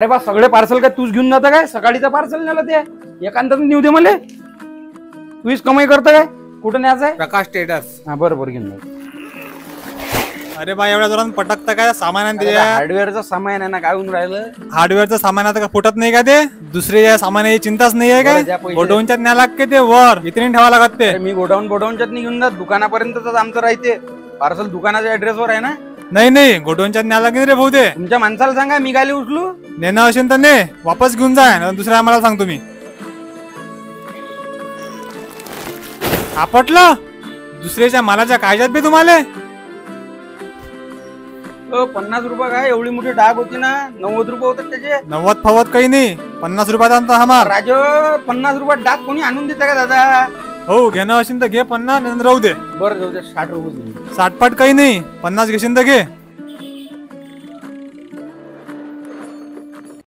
अरे बा सगळे पार्सल काय तूच घेऊन जाता काय? सकाळीचं पार्सल नेलं ते एकांतात नेऊ दे मला. तूच कमाई करता काय? कुठं न्यायचं आहे? प्रकाश स्टेटस. हा बरोबर घेऊन जा. अरे बा एवढ्या जोरात पटकत काय सामान ते हार्डवेअरचं सामान आहे ना, काय होऊन राहिलं? हार्डवेअरचं सामान आता का फुटत नाही का ते? दुसरे सामानाची चिंताच नाही आहे बरं, द्या काय? पैसे. गोडाऊनच्यात न्या लागते ते वर इथे ठेवा लागत ते. अरे मी गोडाऊनच्यात नाही घेऊन जात, दुकानापर्यंतच आमचं राहते. पार्सल दुकानाच्या ऍड्रेसवर आहे ना. नाही नाही गोडाऊनच्यात न्या लागेल रे भाऊ ते. तुमच्या माणसाला सांगा मी गाली उचलू. नेणं असेल तर ने वापस घेऊन जा, दुसऱ्या आम्हाला सांगतो मी. आपटलं दुसऱ्याच्या मालाच्या कायद्यात बी तुम्हाला 50 रुपये काय? एवढी मोठी डाग होती ना, 90 रुपये होतात त्याचे. 90 फवत काही नाही, 50 रुपयात आणता हमार. राजो 50 रुपयात डाग कोणी आणून देता का दादा? हो घेणं असेल तर घे 50 राहू दे. बरं जाऊ दे, 60 रुपये. 60 काही नाही, 50 घेशील तर घे.